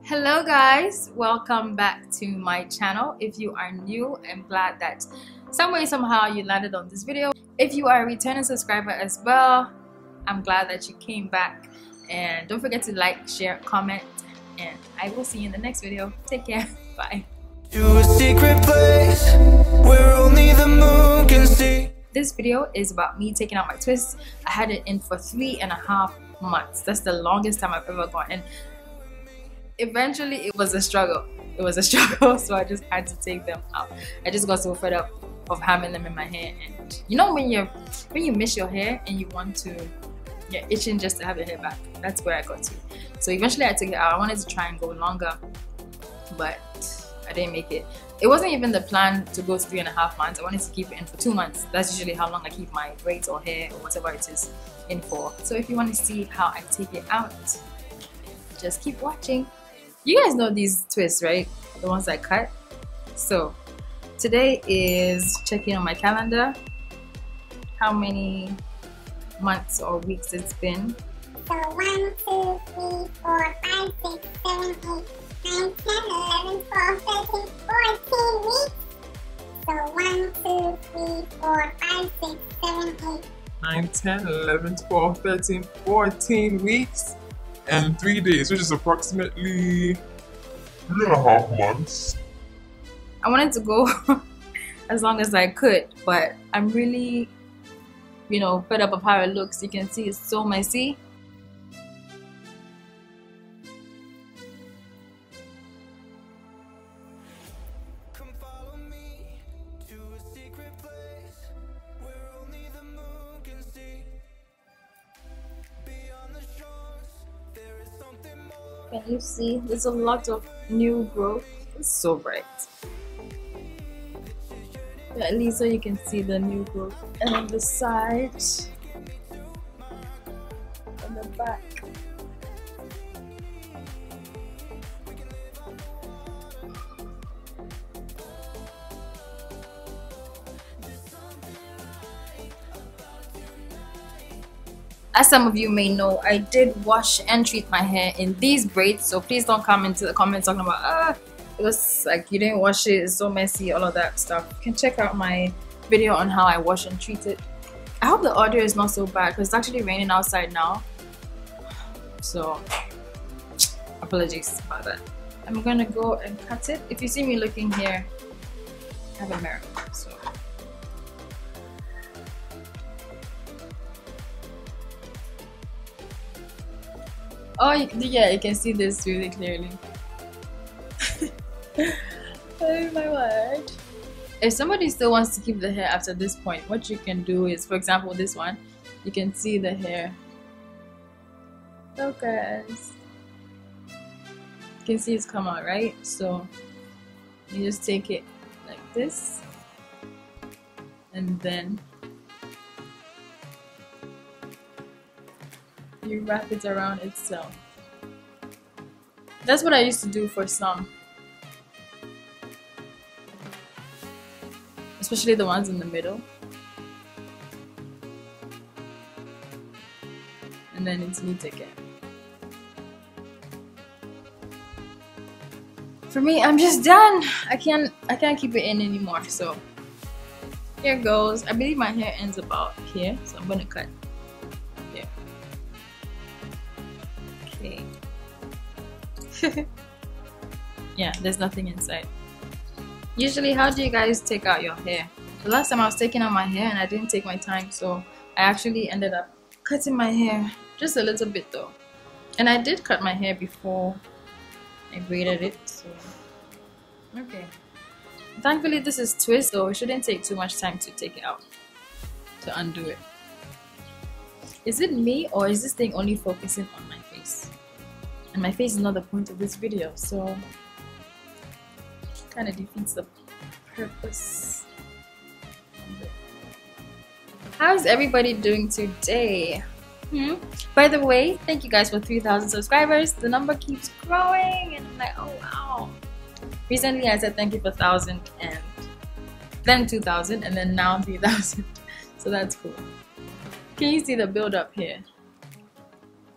Hello guys, welcome back to my channel. If you are new, I'm glad that some way somehow you landed on this video. If you are a returning subscriber as well, I'm glad that you came back, and don't forget to like, share, comment, and I will see you in the next video. Take care. Bye. To a secret place where only the moon can see. This video is about me taking out my twists. I had it in for 3.5 months. That's the longest time I've ever gone, and eventually it was a struggle. So I just had to take them out. I just got so fed up of having them in my hair, and you know when you miss your hair and you're itching just to have your hair back. That's where I got to. So eventually I took it out. I wanted to try and go longer, but I didn't make it. It wasn't even the plan to go to 3.5 months. I wanted to keep it in for 2 months. That's usually how long I keep my braids or hair or whatever it is in for. So if you want to see how I take it out, just keep watching. You guys know these twists, right? The ones I cut. So today is checking on my calendar how many months or weeks it's been. So 1, 2, 3, 4, 5, 6, 7, 8, 9, 10, 11, 12, 13, 14 weeks. So 1, 2, 3, 4, 5, 6, 7, 8, 9, 10, 11, 12, 13, 14 weeks and 3 days, which is approximately 3.5 months. I wanted to go as long as I could, but I'm really, fed up of how it looks. You can see it's so messy. Come follow me to a secret place where only the moon can see. Beyond the shores, there is something more. Can you see? There's a lot of new growth. It's so bright. But at least so you can see the new growth. And on the side, on the back. As some of you may know, I did wash and treat my hair in these braids, so please don't come into the comments talking about it was like you didn't wash it, it's so messy, all of that stuff. You can check out my video on how I wash and treat it. I hope the audio is not so bad because it's actually raining outside now, so apologies about that. I'm gonna go and cut it. If you see me looking here, I have a mirror, so oh, yeah, you can see this really clearly. Oh my word. If somebody still wants to keep the hair after this point, what you can do is, for example, this one, you can see the hair. Focus. You can see it's come out, right? So you just take it like this, and then you wrap it around itself. That's what I used to do for some, especially the ones in the middle, and then it's neat again. For me, I'm just done. I can't keep it in anymore, so here goes. I believe my hair ends about here, so I'm gonna cut here. Okay. Yeah, there's nothing inside. Usually, how do you guys take out your hair? The last time I was taking out my hair and I didn't take my time, so I actually ended up cutting my hair just a little bit though. And I did cut my hair before I braided it, so okay. Thankfully this is twist, so it shouldn't take too much time to take it out, to undo it. Is it me, or is this thing only focusing on my face? And my face is not the point of this video, so kind of defeats the purpose. How's everybody doing today? By the way, thank you guys for 3,000 subscribers. The number keeps growing, and I'm like, oh wow. Recently I said thank you for 1,000, and then 2,000, and then now 3,000. So that's cool. Can you see the build up here?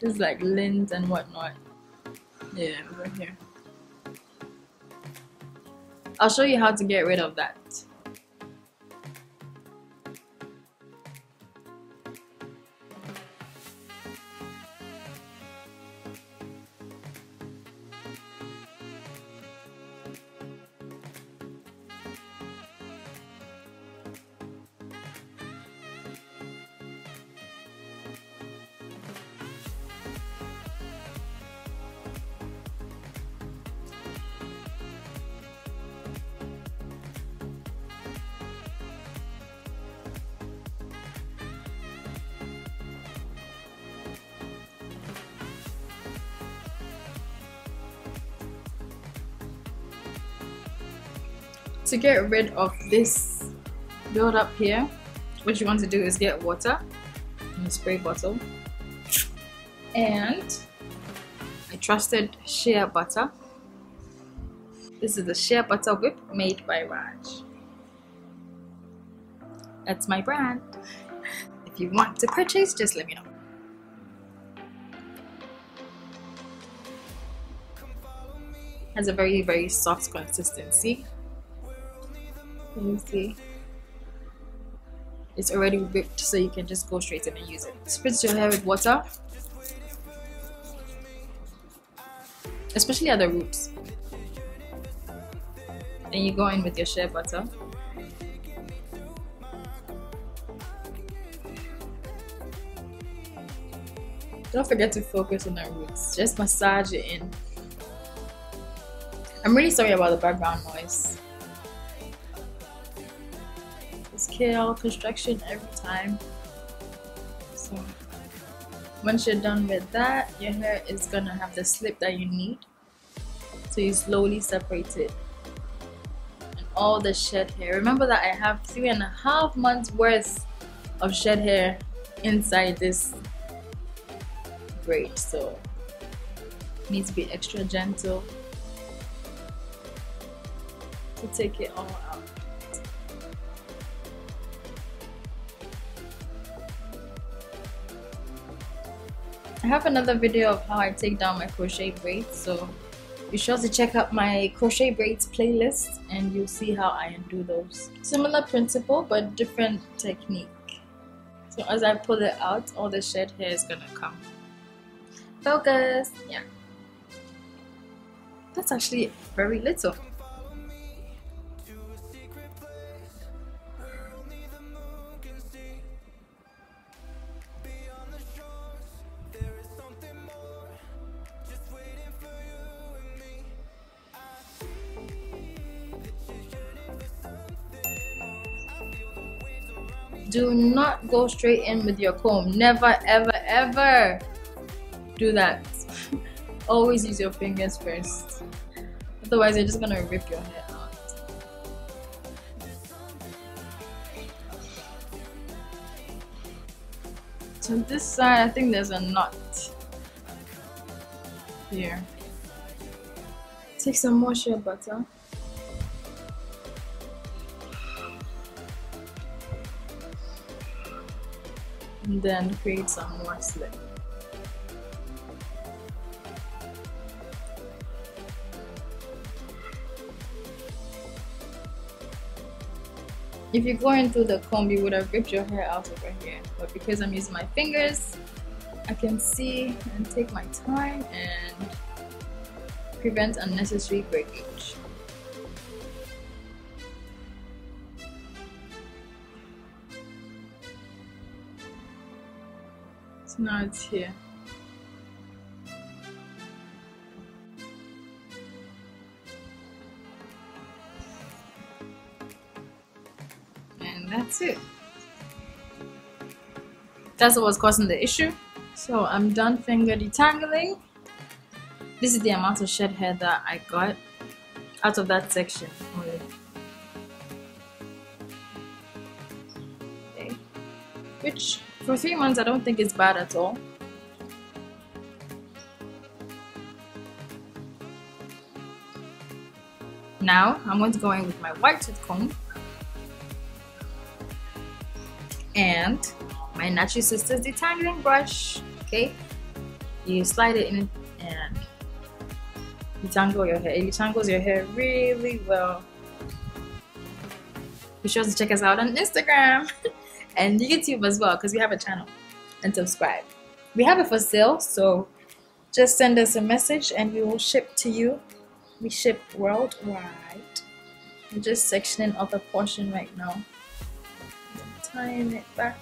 Just like lint and whatnot. Yeah, over here. I'll show you how to get rid of that. To get rid of this build up here, what you want to do is get water in a spray bottle and a trusted shea butter. This is the shea butter whip made by Radw. That's my brand. If you want to purchase, just let me know. Has a very soft consistency. Can you see? It's already whipped, so you can just go straight in and use it. Spritz your hair with water, especially at the roots. Then you go in with your shea butter. Don't forget to focus on the roots. Just massage it in. I'm really sorry about the background noise. Scale construction every time. So once you're done with that, your hair is gonna have the slip that you need, so you slowly separate it and all the shed hair. Remember that I have 3.5 months worth of shed hair inside this braid, so it needs to be extra gentle to take it all out. I have another video of how I take down my crochet braids, so be sure to check out my crochet braids playlist and you'll see how I undo those. Similar principle but different technique. So as I pull it out, all the shed hair is gonna come. Focus! Yeah. That's actually very little. Do not go straight in with your comb. Never ever do that. Always use your fingers first. Otherwise you're just gonna rip your hair out. So this side, I think there's a knot here. Take some more shea butter. And then create some more slip. If you go into the comb, you would have ripped your hair out over here, but because I'm using my fingers, I can see and take my time and prevent unnecessary breakage. So now it's here. And that's it. That's what was causing the issue. So I'm done finger detangling. This is the amount of shed hair that I got out of that section only. Okay. Which for 3 months I don't think it's bad at all. Now I'm going to go in with my white tooth comb and my Natural Sisters detangling brush. Okay, you slide it in and detangle your hair. It detangles your hair really well. Be sure to check us out on Instagram and YouTube as well, because we have a channel, and subscribe. We have it for sale, so just send us a message and we will ship to you. We ship worldwide. I'm just sectioning off a portion right now. Tying it back.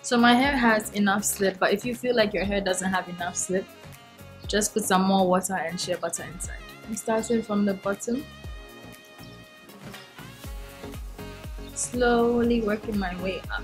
So my hair has enough slip, but if you feel like your hair doesn't have enough slip, just put some more water and shea butter inside. I'm starting from the bottom, slowly working my way up.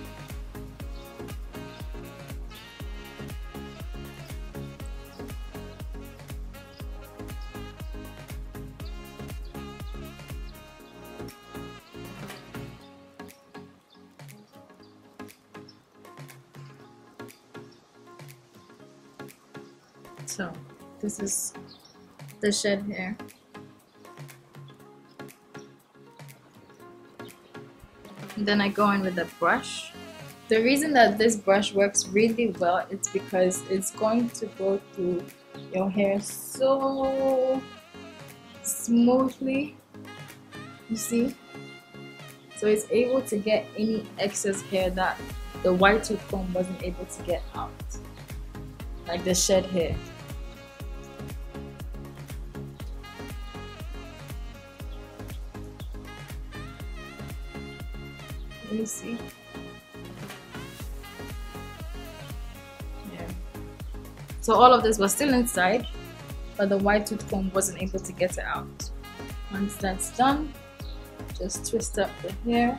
So this is the shed hair. And then I go in with a brush. The reason that this brush works really well is because it's going to go through your hair so smoothly, you see? So it's able to get any excess hair that the white tooth comb wasn't able to get out, like the shed hair. Let me see. Yeah. So all of this was still inside, but the white tooth comb wasn't able to get it out. Once that's done, just twist up the hair.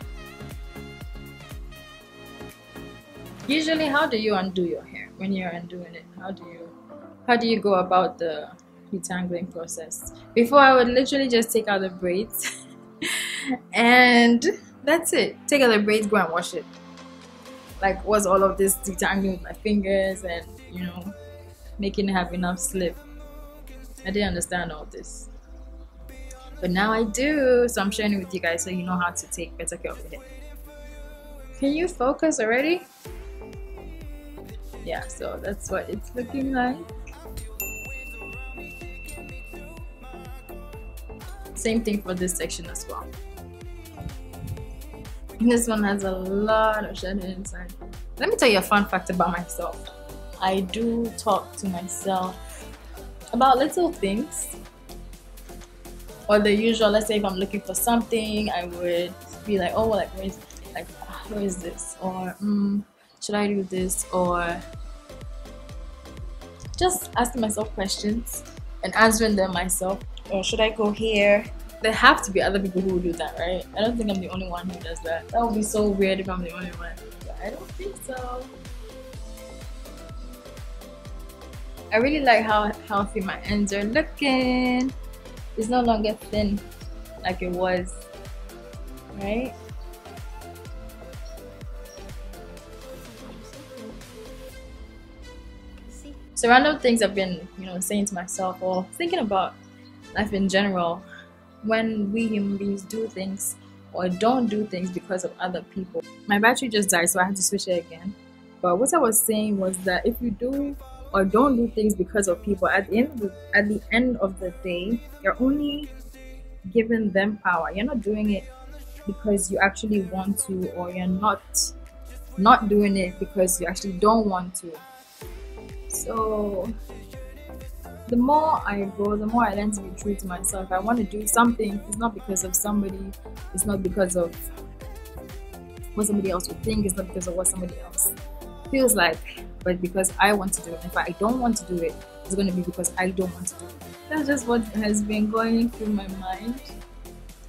Usually, how do you undo your hair when you're undoing it? How do you go about the detangling process? Before, I would literally just take out the braids and that's it. Take out the braids, go and wash it. Like, what's all of this detangling with my fingers and, you know, making it have enough slip? I didn't understand all this, but now I do, so I'm sharing it with you guys so you know how to take better care of your hair. Can you focus already? Yeah, so that's what it's looking like. Same thing for this section as well. This one has a lot of shed hair inside. Let me tell you a fun fact about myself. I do talk to myself about little things, or the usual. Let's say if I'm looking for something, I would be like, oh, like where is this, or should I do this, or just asking myself questions and answering them myself. Or should I go here? There have to be other people who do that, right? I don't think I'm the only one who does that. That would be so weird if I'm the only one. But I don't think so. I really like how healthy my ends are looking. It's no longer thin like it was, right? So random things I've been, saying to myself or thinking about life in general. When we human beings do things or don't do things because of other people. My battery just died, so I had to switch it again. But what I was saying was that if you do or don't do things because of people, at the end of the day, you're only giving them power. You're not doing it because you actually want to, or you're not doing it because you actually don't want to. So the more I grow, the more I learn to be true to myself. If I want to do something, it's not because of somebody, it's not because of what somebody else would think, it's not because of what somebody else feels like, but because I want to do it. If I don't want to do it, it's going to be because I don't want to do it. That's just what has been going through my mind,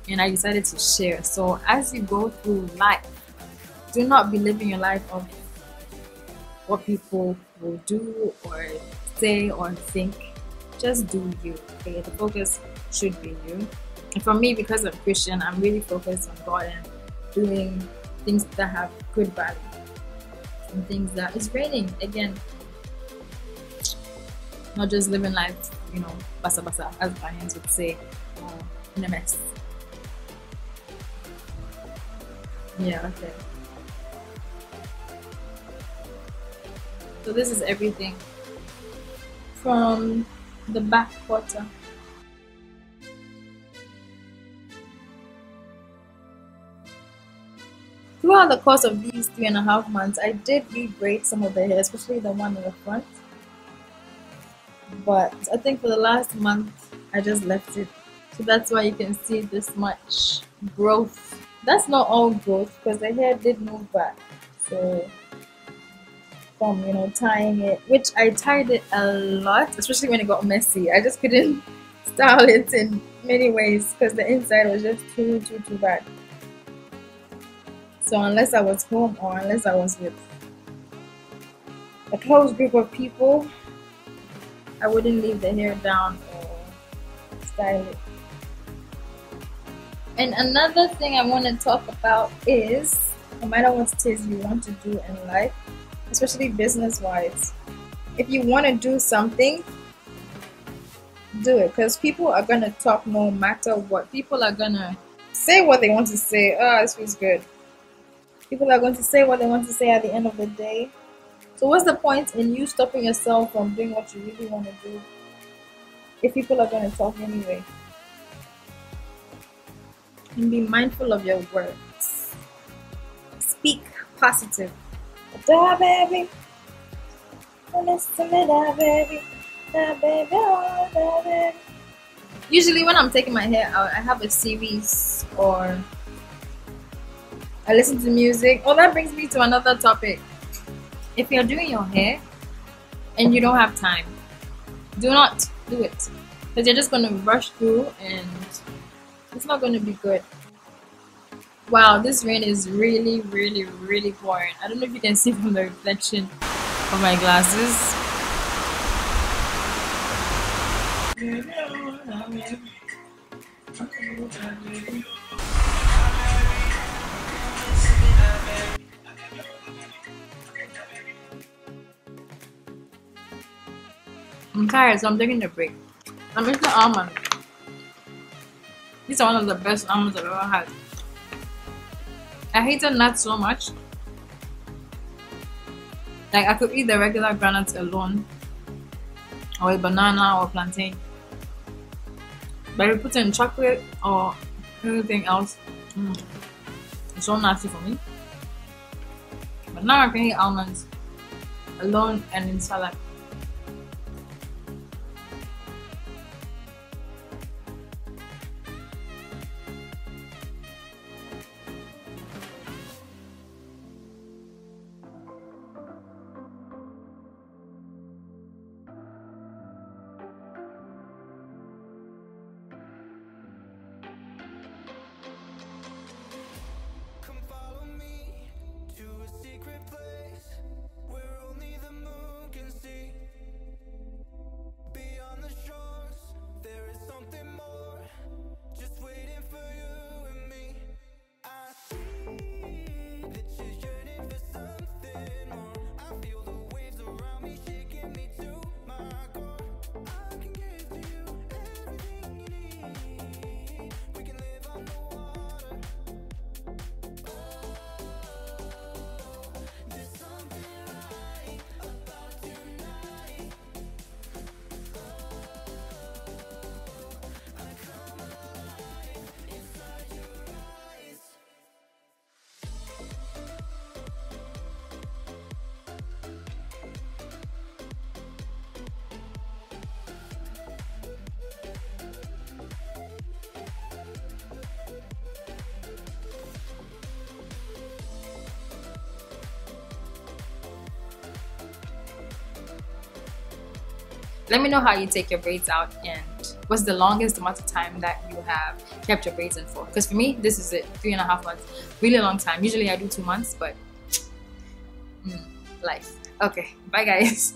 and I decided to share. So as you go through life, do not be living your life of what people will do or say or think. Just do you, okay? The focus should be you. And for me, because I'm Christian, I'm really focused on God and doing things that have good value and things that is raining. Again, not just living life, basa basa, as Ghanaians would say, in a mess. Yeah, okay. So this is everything from the back quarter. throughout the course of these 3.5 months, I did re-braid some of the hair, especially the one in the front. But I think for the last month, I just left it. So that's why you can see this much growth. That's not all growth because the hair did move back. So from, you know, tying it, which I tied it a lot, especially when it got messy. I just couldn't style it in many ways because the inside was just too bad. So unless I was home or unless I was with a close group of people, I wouldn't leave the hair down or style it. And another thing I want to talk about is, no matter what it is you want to do in life, especially business-wise, if you want to do something, do it, because people are going to talk no matter what. People are going to say what they want to say. Oh, this feels good. People are going to say what they want to say at the end of the day. So what's the point in you stopping yourself from doing what you really want to do if people are going to talk anyway? And be mindful of your words. Speak positive. Da baby, listen to that baby, da baby, oh da baby. Usually when I'm taking my hair out, I have a series or I listen to music. Oh, that brings me to another topic. If you're doing your hair and you don't have time, do not do it, because you're just going to rush through and it's not going to be good. Wow, this rain is really pouring. I don't know if you can see from the reflection of my glasses. I'm tired, so I'm taking a break. I'm eating almonds. These are one of the best almonds I've ever had. I hated nuts so much. Like, I could eat the regular granules alone, or a banana or plantain. But if you put in chocolate or anything else, it's so nasty for me. But now I can eat almonds alone and in salad. Come follow me to a secret place where only the moon can see. Beyond the shores, there is something more, just waiting for you and me. I see that you're yearning for something more. I feel the waves around me shaking me to my core. I can give to you everything you need. We can live on the water. There's something right about tonight. I come alive inside your eyes. Let me know how you take your braids out and what's the longest amount of time that you have kept your braids in for. Because for me, this is it, 3.5 months. Really long time. Usually I do 2 months, but life. Okay, bye guys.